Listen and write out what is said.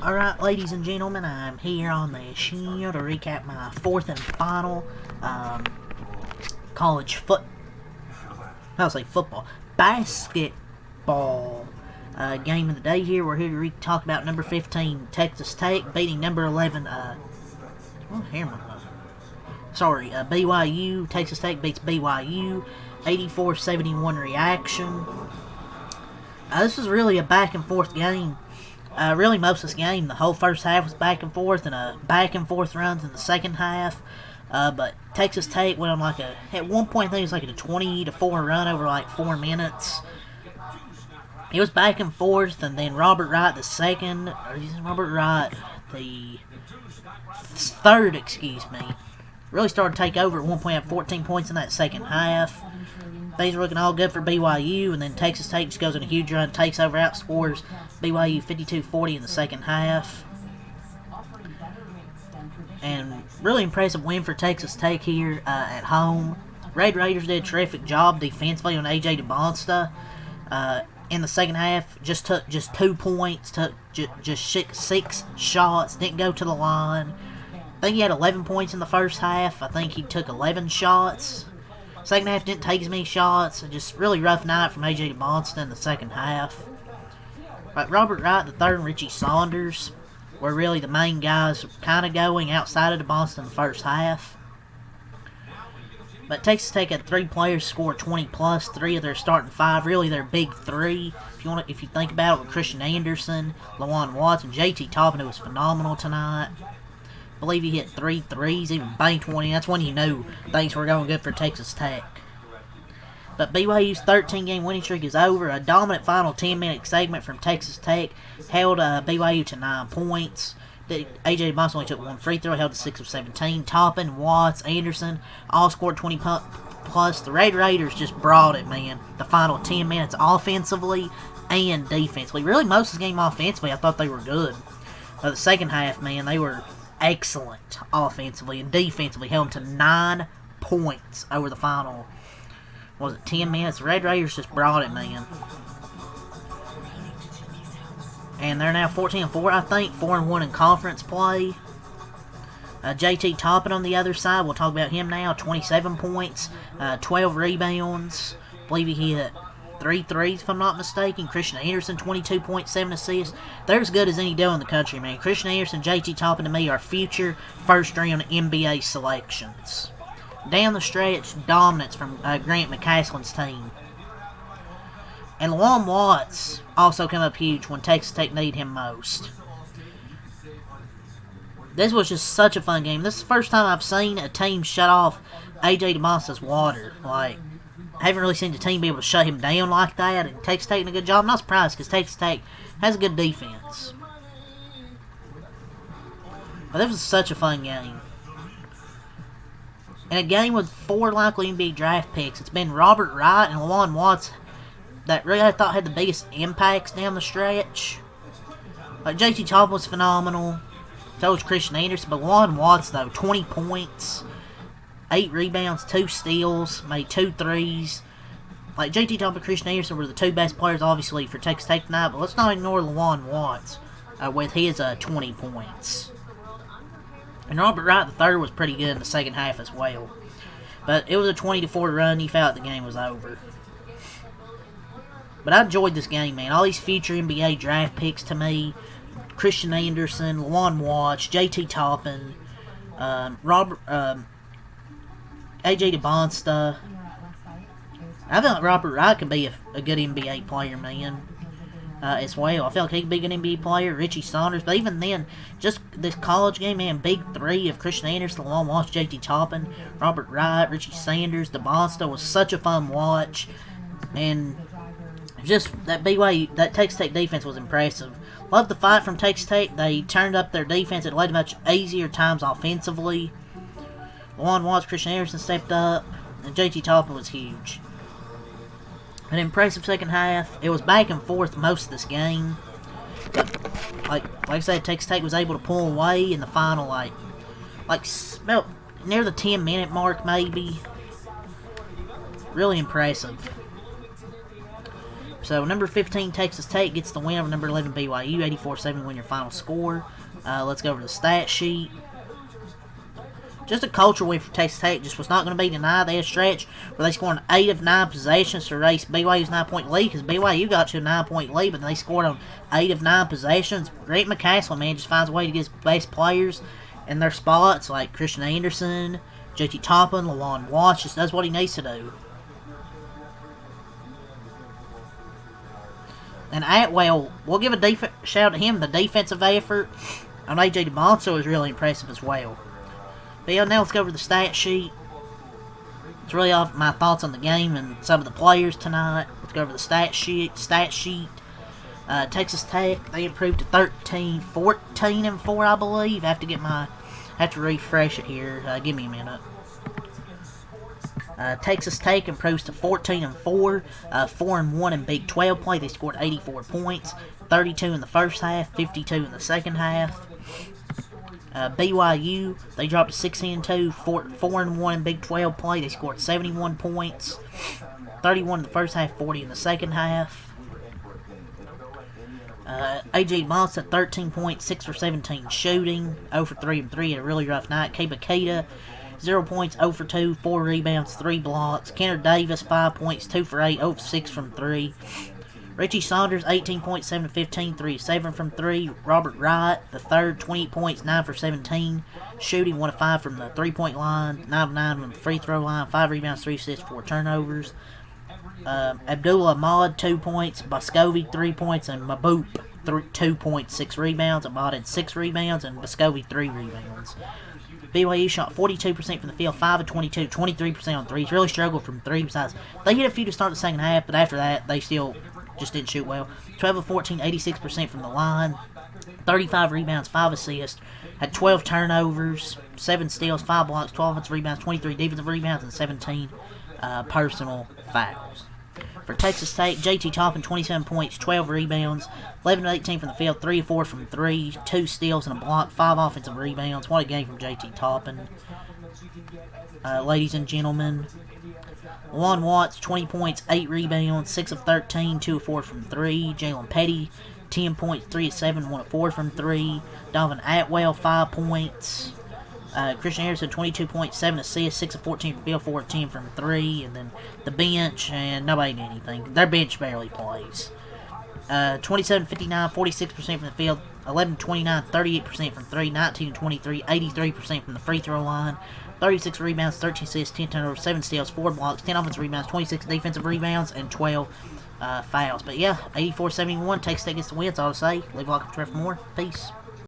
Alright, ladies and gentlemen, I'm here on the show to recap my fourth and final college basketball game of the day here. We're here to talk about number 15, Texas Tech, beating number 11, BYU. Texas Tech beats BYU, 84-71 reaction. This was really a back and forth game. Really, most of this game, the whole first half was back and forth, and back and forth runs in the second half. But Texas Tech went on at one point, I think it was like a 20-4 run over like 4 minutes. It was back and forth, and then Robert Wright the third, really started to take over at one point, had 14 points in that second half. Things were looking all good for BYU, and then Texas Tech just goes on a huge run, takes over, outscores BYU 52-40 in the second half. And really impressive win for Texas Tech here at home. Red Raiders did a terrific job defensively on A.J. DeBonsta. In the second half, just took 2 points, took just 6 shots, didn't go to the line. I think he had 11 points in the first half. I think he took 11 shots. Second half didn't take as many shots. Just really rough night from A.J. DeBonsta in the second half. But Robert Wright the third and Richie Saunders were really the main guys kind of going outside of DeBonsta in the first half. But Texas Tech had 3 players score 20-plus, 3 of their starting 5, really their big 3. If you think about it, with Christian Anderson, Lawan Watts, and J.T. Toppin, who was phenomenal tonight. I believe he hit 3 threes, even banked 20. That's when you knew things were going good for Texas Tech. But BYU's 13-game winning streak is over. A dominant final 10-minute segment from Texas Tech held BYU to 9 points. A.J. DeBonsta only took 1 free throw, held to 6 of 17. Toppin, Watts, Anderson all scored 20-plus. The Red Raiders just brought it, man. The final 10 minutes offensively and defensively. Really, most of the game offensively, I thought they were good. But the second half, man, they were excellent offensively, and defensively held them to 9 points over the final, 10 minutes? The Red Raiders just brought it, man. And they're now 14-4, I think, 4-1 in conference play. J.T. Toppin on the other side, we'll talk about him now, 27 points, 12 rebounds. I believe he hit 3 threes, if I'm not mistaken. Christian Anderson, 22.7 assists. They're as good as any duo in the country, man. Christian Anderson, J.T. Toppin, to me, are future first-round NBA selections. Down the stretch, dominance from Grant McCaslin's team. And Lawan Watts also come up huge when Texas Tech need him most. This was just such a fun game. This is the first time I've seen a team shut off A.J. DeBonsta's water. I haven't really seen the team be able to shut him down like that, and Texas Tech did a good job. I'm not surprised, because Texas Tech has a good defense. But this was such a fun game. In a game with 4 likely NBA draft picks, it's been Robert Wright and Lawan Watts that really I thought had the biggest impacts down the stretch. J.T. Toppin was phenomenal. So was Christian Anderson. But Lawan Watts, though, 20 points, 8 rebounds, 2 steals, made 2 threes. J.T. Toppin and Christian Anderson were the 2 best players, obviously, for Texas Tech tonight. But let's not ignore Lawan Watts with his 20 points. And Robert Wright III was pretty good in the second half as well. But it was a 20-4 run. You felt the game was over. But I enjoyed this game, man. All these future NBA draft picks to me. Christian Anderson, Lawan Watts, J.T. Toppin, A.J. DeBonsta. I feel like Robert Wright can be a good NBA player, man. As well. I feel like he could be an NBA player, Richie Saunders, but even then, just this college game, man, big 3 of Christian Anderson, Lawan Watts, J.T. Toppin, Robert Wright, Richie Sanders, DeBonsta was such a fun watch, and just that that Texas Tech defense was impressive. Loved the fight from Texas Tech. They turned up their defense. It led to much easier times offensively. Lawan Watts, Christian Anderson stepped up, and J.T. Toppin was huge. An impressive second half. It was back and forth most of this game. But, like I said, Texas Tech was able to pull away in the final, about near the 10-minute mark, maybe. Really impressive. So number 15 Texas Tech gets the win over number 11 BYU. 84-70 win your final score. Let's go over the stat sheet. Just a culture win for Texas Tech. Just was not going to be denied. They had a stretch where they scored 8 of 9 possessions to erase BYU's 9-point lead, because BYU got to a 9-point lead, but they scored on 8 of 9 possessions. Grant McCaslin, man, just finds a way to get his best players in their spots, like Christian Anderson, JT Toppin, Lawan Watts. Just does what he needs to do. And Atwell, we'll give a shout out to him. The defensive effort on AJ DeMonso is really impressive as well. But yeah, now let's go over the stat sheet. It's really off my thoughts on the game and some of the players tonight. Let's go over the stat sheet. Texas Tech, they improved to 14-4, I believe. I have to refresh it here. Give me a minute. Texas Tech improves to 14-4, 4-1 in Big 12 play. They scored 84 points, 32 in the first half, 52 in the second half. BYU, they dropped to 16-2, 4-1 in Big 12 play. They scored 71 points, 31 in the first half, 40 in the second half. AJ Monson, 13 points, 6 for 17 shooting, 0 for 3 and 3, had a really rough night. Keba Keita, 0 points, 0 for 2, 4 rebounds, 3 blocks. Kenner Davis, 5 points, 2 for 8, 0 for 6 from 3. Richie Saunders, 18 points, 7 for 15, 3 7 from 3. Robert Wright, the third, 28 points, 9 for 17. Shooting, 1 of 5 from the 3-point line, 9 of 9 from the free throw line, 5 rebounds, 3 assists, 4 turnovers. Abdullah Ahmad, 2 points. Boscovy, 3 points. And Maboop, 2 points, 6 rebounds. Ahmad had 6 rebounds. And Boscovy, 3 rebounds. BYU shot 42% from the field, 5 of 22, 23% on threes. Really struggled from 3 besides. They hit a few to start the second half, but after that, they still just didn't shoot well. 12 of 14, 86% from the line. 35 rebounds, 5 assists. Had 12 turnovers, 7 steals, 5 blocks, 12 offensive rebounds, 23 defensive rebounds, and 17 personal fouls. For Texas Tech, JT Toppin, 27 points, 12 rebounds, 11 of 18 from the field, 3 of 4 from 3, 2 steals and a block, 5 offensive rebounds. What a game from JT Toppin. Ladies and gentlemen, Lawan Watts, 20 points, 8 rebounds, 6 of 13, 2 of 4 from 3. Jalen Petty, 10 points, 3 of 7, 1 of 4 from 3. Donovan Atwell, 5 points. Christian Anderson, 22 points, 7 assists, 6 of 14 from field, 4 of 10 from 3. And then the bench, and nobody did anything. Their bench barely plays. 27-59, 46% from the field, 11-29, 38% from 3, 19-23, 83% from the free throw line, 36 rebounds, 13 assists, 10 turnovers, 7 steals, 4 blocks, 10 offensive rebounds, 26 defensive rebounds, and 12 fouls. But yeah, 84-71, Texas Tech gets the win, that's all to say. Leave a like and subscribe for more. Peace.